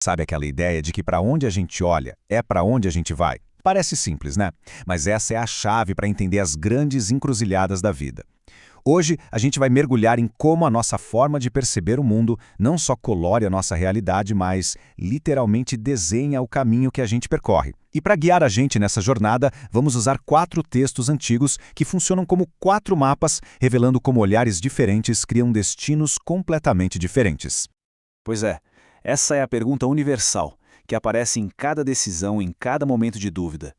Sabe aquela ideia de que para onde a gente olha é para onde a gente vai? Parece simples, né? Mas essa é a chave para entender as grandes encruzilhadas da vida. Hoje, a gente vai mergulhar em como a nossa forma de perceber o mundo não só colore a nossa realidade, mas literalmente desenha o caminho que a gente percorre. E para guiar a gente nessa jornada, vamos usar 4 textos antigos que funcionam como 4 mapas, revelando como olhares diferentes criam destinos completamente diferentes. Pois é, essa é a pergunta universal, que aparece em cada decisão, em cada momento de dúvida.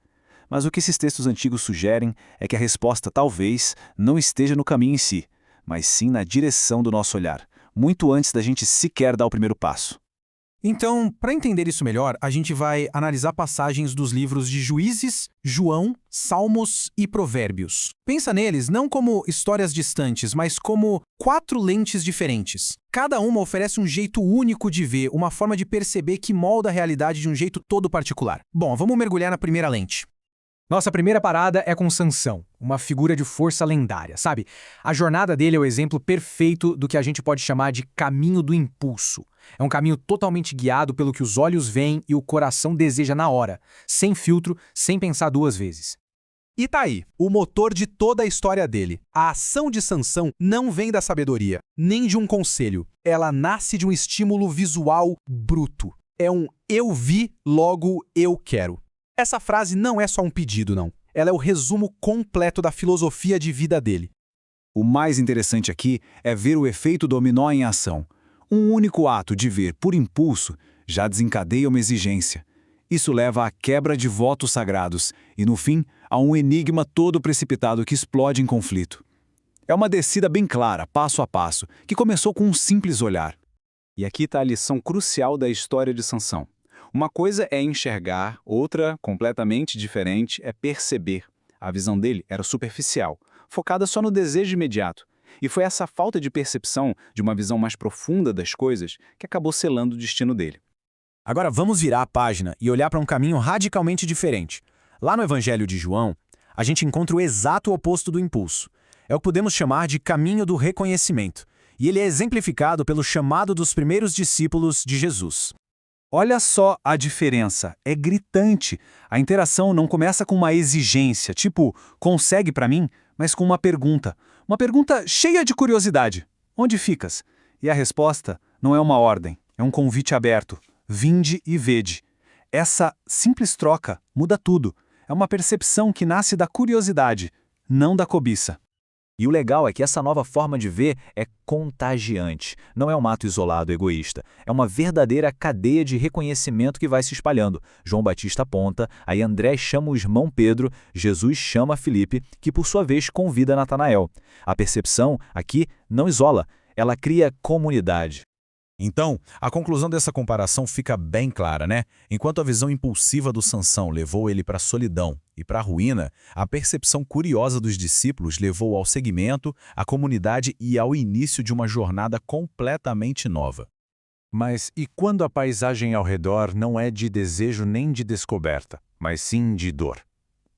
Mas o que esses textos antigos sugerem é que a resposta talvez não esteja no caminho em si, mas sim na direção do nosso olhar, muito antes da gente sequer dar o primeiro passo. Então, para entender isso melhor, a gente vai analisar passagens dos livros de Juízes, João, Salmos e Provérbios. Pensa neles não como histórias distantes, mas como 4 lentes diferentes. Cada uma oferece um jeito único de ver, uma forma de perceber que molda a realidade de um jeito todo particular. Bom, vamos mergulhar na primeira lente. Nossa primeira parada é com Sansão, uma figura de força lendária, sabe? A jornada dele é o exemplo perfeito do que a gente pode chamar de caminho do impulso. É um caminho totalmente guiado pelo que os olhos veem e o coração deseja na hora, sem filtro, sem pensar 2 vezes. E tá aí, o motor de toda a história dele. A ação de Sansão não vem da sabedoria, nem de um conselho. Ela nasce de um estímulo visual bruto. É um eu vi, logo eu quero. Essa frase não é só um pedido, não. Ela é o resumo completo da filosofia de vida dele. O mais interessante aqui é ver o efeito dominó em ação. Um único ato de ver por impulso já desencadeia uma exigência. Isso leva à quebra de votos sagrados e, no fim, a um enigma todo precipitado que explode em conflito. É uma descida bem clara, passo a passo, que começou com um simples olhar. E aqui está a lição crucial da história de Sansão. Uma coisa é enxergar, outra, completamente diferente, é perceber. A visão dele era superficial, focada só no desejo imediato. E foi essa falta de percepção, de uma visão mais profunda das coisas, que acabou selando o destino dele. Agora vamos virar a página e olhar para um caminho radicalmente diferente. Lá no Evangelho de João, a gente encontra o exato oposto do impulso. É o que podemos chamar de caminho do reconhecimento. E ele é exemplificado pelo chamado dos primeiros discípulos de Jesus. Olha só a diferença, é gritante. A interação não começa com uma exigência, tipo, consegue pra mim, mas com uma pergunta. Uma pergunta cheia de curiosidade. Onde ficas? E a resposta não é uma ordem, é um convite aberto. Vinde e vede. Essa simples troca muda tudo. É uma percepção que nasce da curiosidade, não da cobiça. E o legal é que essa nova forma de ver é contagiante. Não é um ato isolado egoísta. É uma verdadeira cadeia de reconhecimento que vai se espalhando. João Batista aponta, aí André chama o irmão Pedro, Jesus chama Filipe, que por sua vez convida Natanael. A percepção aqui não isola, ela cria comunidade. Então, a conclusão dessa comparação fica bem clara, né? Enquanto a visão impulsiva do Sansão levou ele para a solidão e para a ruína, a percepção curiosa dos discípulos levou ao seguimento, à comunidade e ao início de uma jornada completamente nova. Mas e quando a paisagem ao redor não é de desejo nem de descoberta, mas sim de dor?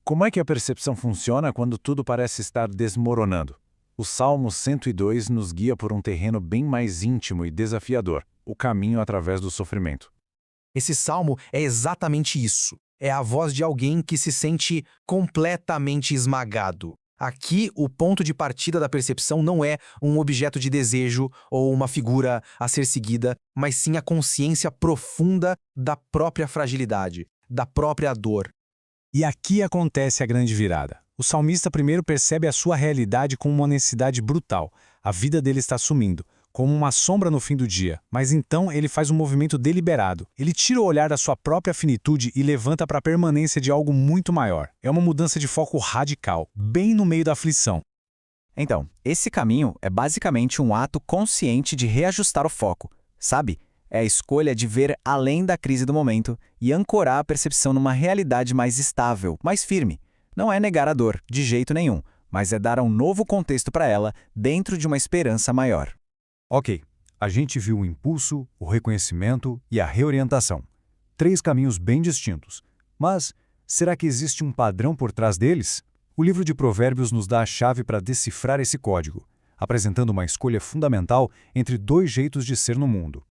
Como é que a percepção funciona quando tudo parece estar desmoronando? O Salmo 102 nos guia por um terreno bem mais íntimo e desafiador, o caminho através do sofrimento. Esse salmo é exatamente isso. É a voz de alguém que se sente completamente esmagado. Aqui, o ponto de partida da percepção não é um objeto de desejo ou uma figura a ser seguida, mas sim a consciência profunda da própria fragilidade, da própria dor. E aqui acontece a grande virada. O salmista primeiro percebe a sua realidade com uma honestidade brutal. A vida dele está sumindo, como uma sombra no fim do dia. Mas então ele faz um movimento deliberado. Ele tira o olhar da sua própria finitude e levanta para a permanência de algo muito maior. É uma mudança de foco radical, bem no meio da aflição. Então, esse caminho é basicamente um ato consciente de reajustar o foco, sabe? É a escolha de ver além da crise do momento e ancorar a percepção numa realidade mais estável, mais firme. Não é negar a dor, de jeito nenhum, mas é dar um novo contexto para ela dentro de uma esperança maior. Ok, a gente viu o impulso, o reconhecimento e a reorientação. 3 caminhos bem distintos. Mas será que existe um padrão por trás deles? O livro de Provérbios nos dá a chave para decifrar esse código, apresentando uma escolha fundamental entre 2 jeitos de ser no mundo.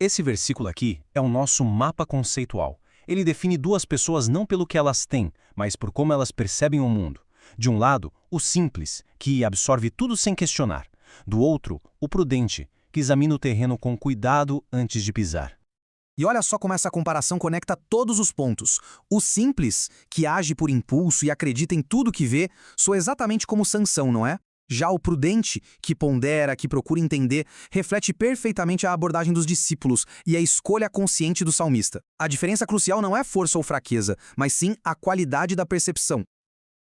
Esse versículo aqui é o nosso mapa conceitual. Ele define duas pessoas não pelo que elas têm, mas por como elas percebem o mundo. De um lado, o simples, que absorve tudo sem questionar. Do outro, o prudente, que examina o terreno com cuidado antes de pisar. E olha só como essa comparação conecta todos os pontos. O simples, que age por impulso e acredita em tudo que vê, soa exatamente como Sansão, não é? Já o prudente, que pondera, que procura entender, reflete perfeitamente a abordagem dos discípulos e a escolha consciente do salmista. A diferença crucial não é força ou fraqueza, mas sim a qualidade da percepção.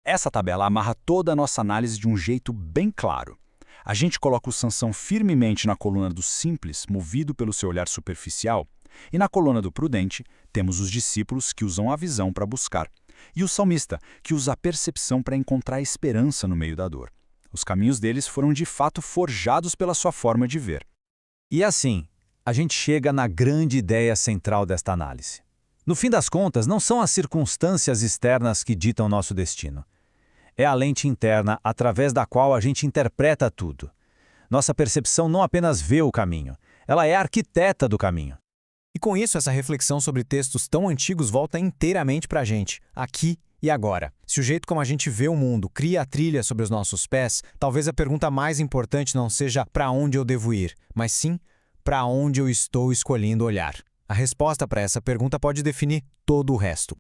Essa tabela amarra toda a nossa análise de um jeito bem claro. A gente coloca o Sansão firmemente na coluna do simples, movido pelo seu olhar superficial, e na coluna do prudente temos os discípulos que usam a visão para buscar, e o salmista, que usa a percepção para encontrar esperança no meio da dor. Os caminhos deles foram de fato forjados pela sua forma de ver. E assim, a gente chega na grande ideia central desta análise. No fim das contas, não são as circunstâncias externas que ditam nosso destino. É a lente interna através da qual a gente interpreta tudo. Nossa percepção não apenas vê o caminho, ela é a arquiteta do caminho. E com isso, essa reflexão sobre textos tão antigos volta inteiramente para a gente, aqui e agora. Se o jeito como a gente vê o mundo cria a trilha sobre os nossos pés, talvez a pergunta mais importante não seja para onde eu devo ir, mas sim para onde eu estou escolhendo olhar. A resposta para essa pergunta pode definir todo o resto.